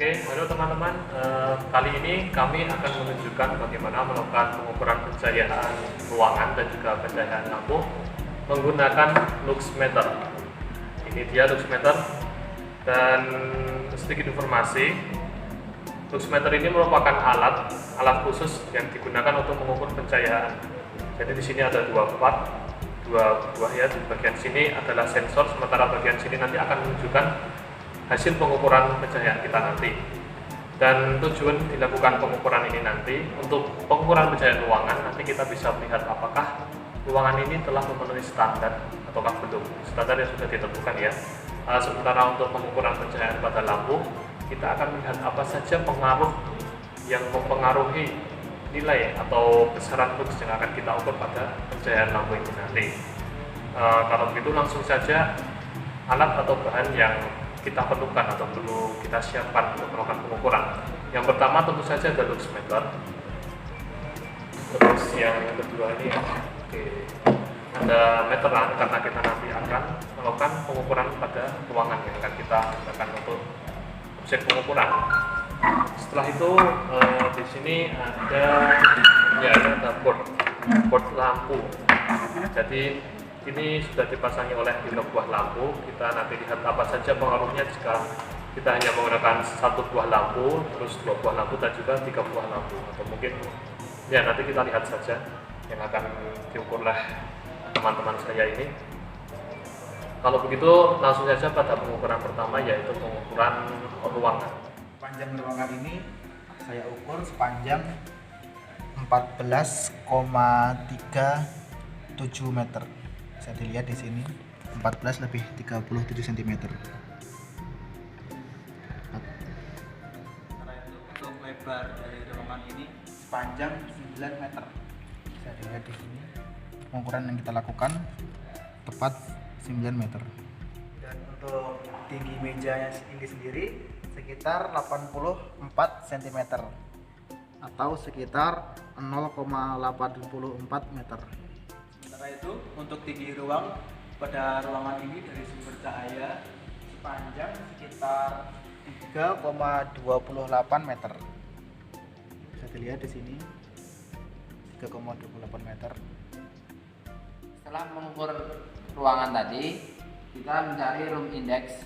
Oke, halo teman-teman. Kali ini kami akan menunjukkan bagaimana melakukan pengukuran pencahayaan ruangan dan juga pencahayaan lampu menggunakan luxmeter. Ini dia luxmeter, dan sedikit informasi, luxmeter ini merupakan alat khusus yang digunakan untuk mengukur pencahayaan. Jadi di sini ada dua buah ya. Di bagian sini adalah sensor, sementara bagian sini nanti akan menunjukkan hasil pengukuran pencahayaan kita nanti. Dan tujuan dilakukan pengukuran ini nanti untuk pengukuran pencahayaan ruangan, nanti kita bisa melihat apakah ruangan ini telah memenuhi standar ataukah belum, standar yang sudah ditentukan ya. Sementara untuk pengukuran pencahayaan pada lampu, kita akan melihat apa saja pengaruh yang mempengaruhi nilai atau besaran lux yang akan kita ukur pada pencahayaan lampu ini nanti. Kalau begitu langsung saja alat atau bahan yang kita perlukan atau perlu kita siapkan untuk melakukan pengukuran. Yang pertama tentu saja ada luxmeter. Terus yang kedua ini ada meteran, karena kita nanti akan melakukan pengukuran pada ruangan yang akan kita gunakan untuk objek pengukuran. Setelah itu di sini ada board lampu. Jadi ini sudah dipasangi oleh 3 buah lampu. Kita nanti lihat apa saja pengaruhnya jika kita hanya menggunakan 1 buah lampu, terus 2 buah lampu, dan juga 3 buah lampu. Atau mungkin ya nanti kita lihat saja yang akan diukur oleh teman-teman saya ini. Kalau begitu langsung saja pada pengukuran pertama, yaitu pengukuran ruangan. Panjang ruangan ini saya ukur sepanjang 14,37 meter. Bisa dilihat di sini 14 lebih 37 cm. Untuk lebar dari ruangan ini Sepanjang 9 meter. Bisa dilihat di sini. Pengukuran yang kita lakukan tepat 9 meter. Dan untuk tinggi mejanya ini sendiri sekitar 84 cm atau sekitar 0,84 meter. sementara itu untuk tinggi ruang pada ruangan ini dari sumber cahaya Sepanjang sekitar 3,28 meter. Bisa dilihat di sini 3,28 meter. Setelah mengukur ruangan tadi, kita mencari room index.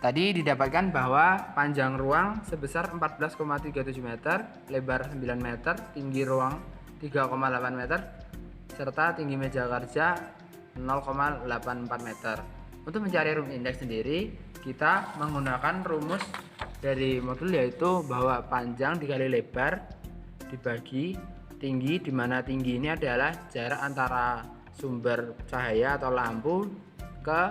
Tadi didapatkan bahwa panjang ruang sebesar 14,37 meter, lebar 9 meter, tinggi ruang 3,8 meter, serta tinggi meja kerja 0,84 meter. Untuk mencari room index sendiri, kita menggunakan rumus dari modul, yaitu bahwa panjang dikali lebar dibagi tinggi, di mana tinggi ini adalah jarak antara sumber cahaya atau lampu ke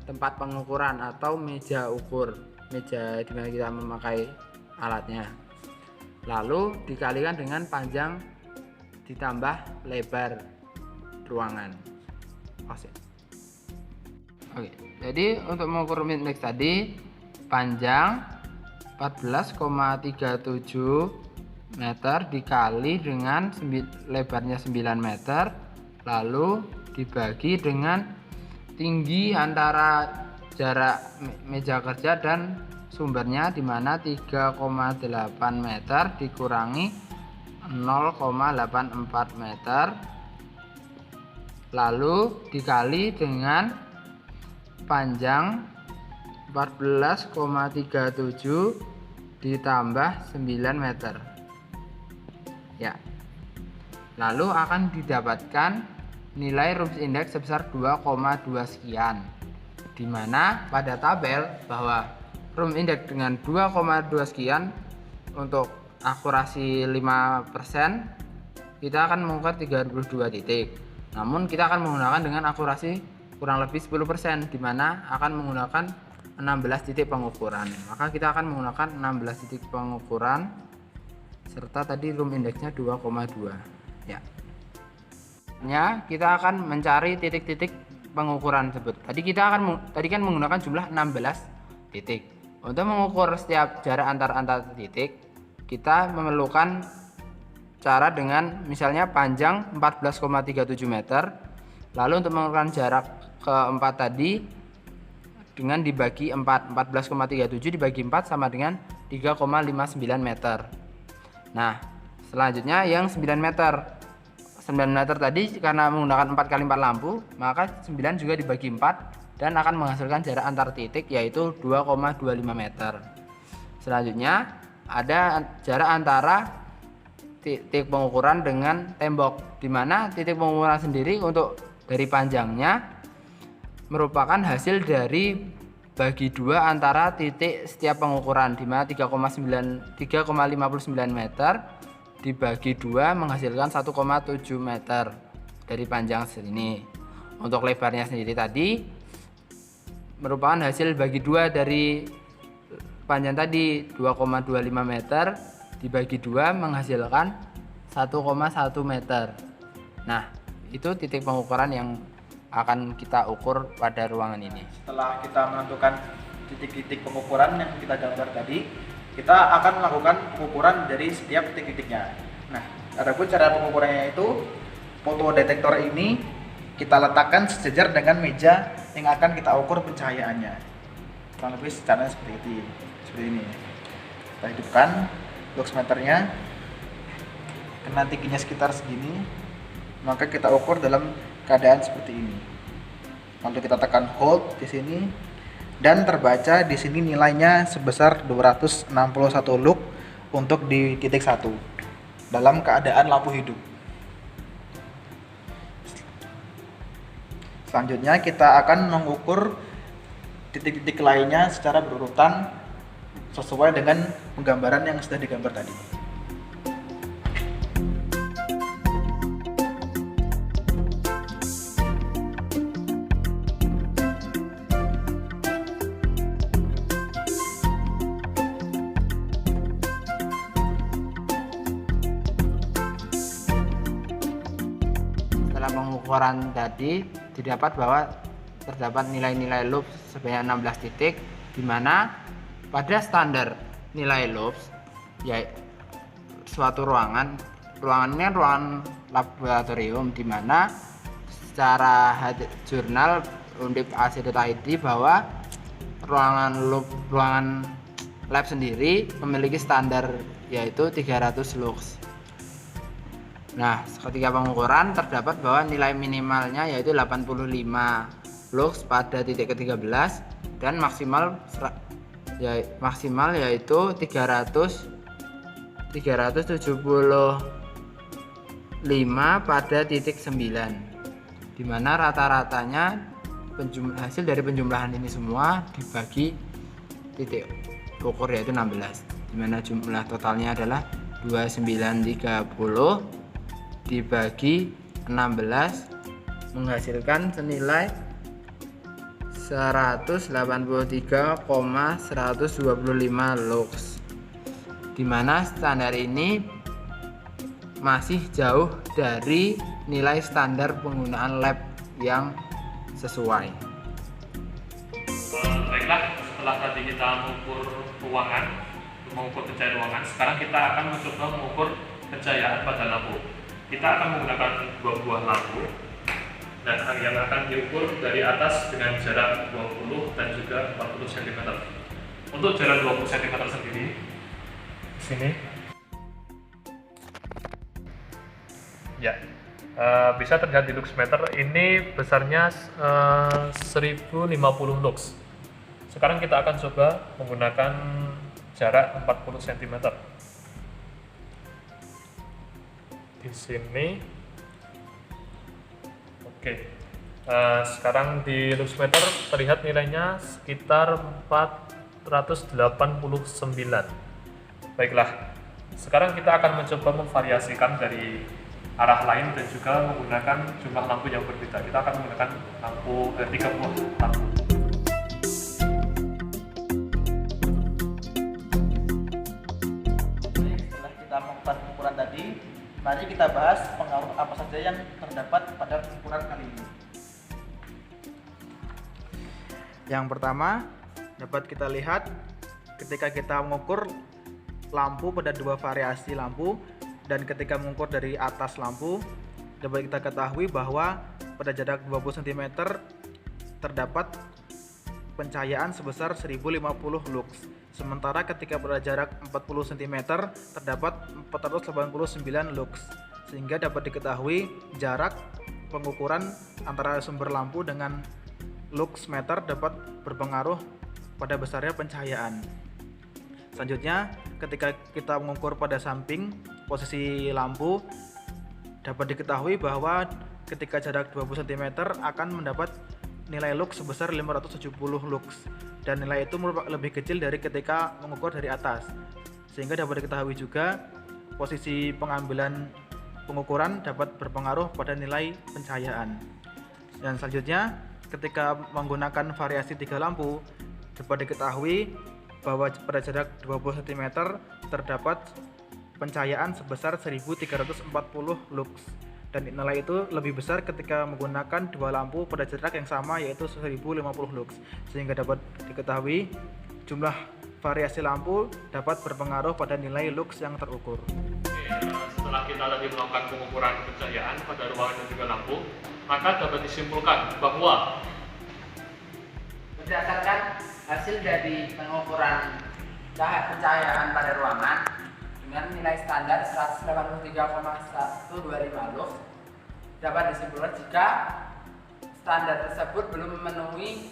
tempat pengukuran atau meja ukur, meja di mana kita memakai alatnya. Lalu dikalikan dengan panjang ditambah lebar ruangan. Oke, jadi untuk mengukur room index tadi panjang 14,37 meter dikali dengan lebarnya 9 meter, lalu dibagi dengan tinggi antara jarak meja kerja dan sumbernya, di mana 3,8 meter dikurangi 0,84 meter, lalu dikali dengan panjang 14,37 ditambah 9 meter ya. Lalu akan didapatkan nilai room index sebesar 2,2 sekian, di mana pada tabel bahwa room index dengan 2,2 sekian untuk akurasi 5% kita akan mengukur 32 titik. Namun kita akan menggunakan dengan akurasi kurang lebih 10%, di mana akan menggunakan 16 titik pengukuran. Maka kita akan menggunakan 16 titik pengukuran serta tadi room indexnya 2,2 ya. Kita akan mencari titik-titik pengukuran tersebut. Tadi kan menggunakan jumlah 16 titik. Untuk mengukur setiap jarak antar titik, kita memerlukan cara dengan misalnya panjang 14,37 meter. Lalu untuk mengukur jarak keempat tadi dengan dibagi 4. 14,37 dibagi 4 sama dengan 3,59 meter. Nah, selanjutnya yang 9 meter. 9 meter tadi karena menggunakan 4 kali 4 lampu, maka 9 juga dibagi 4 dan akan menghasilkan jarak antar titik yaitu 2,25 meter. Selanjutnya ada jarak antara titik pengukuran dengan tembok, di mana titik pengukuran sendiri untuk dari panjangnya merupakan hasil dari bagi 2 antara titik setiap pengukuran, di mana 3,59 meter dibagi 2 menghasilkan 1,7 meter dari panjang sini. Untuk lebarnya sendiri tadi merupakan hasil bagi 2 dari panjang tadi 2,25 meter dibagi 2 menghasilkan 1,1 meter. Nah, itu titik pengukuran yang akan kita ukur pada ruangan ini. Setelah kita menentukan titik-titik pengukuran yang kita gambar tadi, kita akan melakukan pengukuran dari setiap titik-titiknya. Nah, adapun cara pengukurannya itu, fotodetektor ini kita letakkan sejajar dengan meja yang akan kita ukur pencahayaannya. Kurang lebih secara seperti ini. Kita hidupkan luxmeternya, kena tingginya sekitar segini, maka kita ukur dalam keadaan seperti ini. Lalu kita tekan hold di sini dan terbaca di sini nilainya sebesar 261 lux untuk di titik 1 dalam keadaan lampu hidup. Selanjutnya kita akan mengukur titik-titik lainnya secara berurutan sesuai dengan penggambaran yang sudah digambar tadi. Setelah pengukuran tadi didapat bahwa terdapat nilai-nilai lux sebanyak 16 titik, di mana pada standar nilai lux ya suatu ruangan ini ruangan laboratorium, di mana secara jurnal Undip AC.id bahwa ruangan lab sendiri memiliki standar yaitu 300 lux. Nah, ketika pengukuran terdapat bahwa nilai minimalnya yaitu 85 lux pada titik ke-13 dan maksimal yaitu 375 pada titik 9, di mana rata-ratanya hasil dari penjumlahan ini semua dibagi titik ukur yaitu 16, di mana jumlah totalnya adalah 2930 dibagi 16 menghasilkan senilai 183,125 lux, di mana standar ini masih jauh dari nilai standar penggunaan lab yang sesuai. Baiklah, setelah tadi kita mengukur ruangan, mengukur pencahayaan ruangan, sekarang kita akan mencoba mengukur pencahayaan pada lampu. Kita akan menggunakan 2 buah lampu dan yang akan diukur dari atas dengan jarak 20 dan juga 40 cm. Untuk jarak 20 cm sendiri, sini ya, bisa terlihat di luxmeter ini besarnya 1050 lux. Sekarang kita akan coba menggunakan jarak 40 cm. Di sini, oke. Sekarang di luxmeter terlihat nilainya sekitar 489. Baiklah, sekarang kita akan mencoba memvariasikan dari arah lain dan juga menggunakan jumlah lampu yang berbeda. Kita akan menggunakan lampu 3 buah lampu. Setelah kita melakukan pengukuran tadi, mari kita bahas pengaruh apa saja yang terdapat pada pengukuran kali ini. Yang pertama, dapat kita lihat ketika kita mengukur lampu pada 2 variasi lampu dan ketika mengukur dari atas lampu, dapat kita ketahui bahwa pada jarak 20 cm terdapat pencahayaan sebesar 1050 lux. Sementara ketika pada jarak 40 cm terdapat 489 lux. Sehingga dapat diketahui jarak pengukuran antara sumber lampu dengan lux meter dapat berpengaruh pada besarnya pencahayaan. Selanjutnya, ketika kita mengukur pada samping posisi lampu, dapat diketahui bahwa ketika jarak 20 cm akan mendapat nilai lux sebesar 570 lux, dan nilai itu lebih kecil dari ketika mengukur dari atas. Sehingga dapat diketahui juga posisi pengambilan pengukuran dapat berpengaruh pada nilai pencahayaan. Dan selanjutnya, ketika menggunakan variasi 3 lampu, dapat diketahui bahwa pada jarak 20 cm terdapat pencahayaan sebesar 1340 lux, dan nilai itu lebih besar ketika menggunakan 2 lampu pada jarak yang sama, yaitu 1050 lux. Sehingga dapat diketahui jumlah variasi lampu dapat berpengaruh pada nilai lux yang terukur. Setelah kita tadi melakukan pengukuran pencahayaan pada ruangan dan juga lampu, maka dapat disimpulkan bahwa berdasarkan hasil dari pengukuran pencahayaan pada ruangan dengan nilai standar 183,125 lux, dapat disimpulkan jika standar tersebut belum memenuhi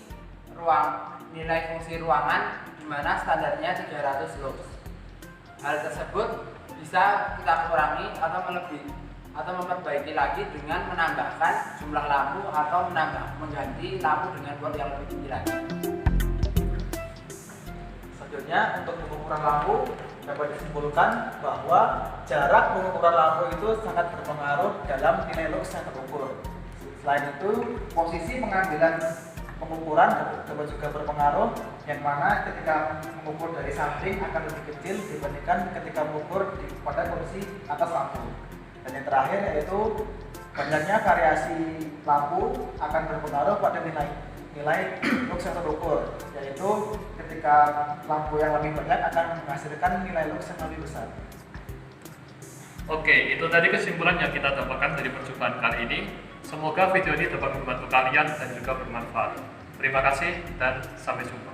nilai fungsi ruangan di mana standarnya 300 lux. Hal tersebut bisa kita kurangi atau memperbaiki lagi dengan menambahkan jumlah lampu atau mengganti lampu dengan watt yang lebih tinggi lagi. Selanjutnya, untuk pengukuran lampu dapat disimpulkan bahwa jarak pengukuran lampu itu sangat berpengaruh dalam nilai lux yang terukur. Selain itu, posisi pengambilan pengukuran dapat juga berpengaruh, yang mana ketika mengukur dari samping akan lebih kecil dibandingkan ketika mengukur pada posisi atas lampu. Dan yang terakhir yaitu banyaknya variasi lampu akan berpengaruh pada nilai lux yang terukur, yaitu ketika lampu yang lebih banyak akan menghasilkan nilai lux yang lebih besar. Oke, itu tadi kesimpulan yang kita dapatkan dari percobaan kali ini. Semoga video ini dapat membantu kalian dan juga bermanfaat. Terima kasih dan sampai jumpa.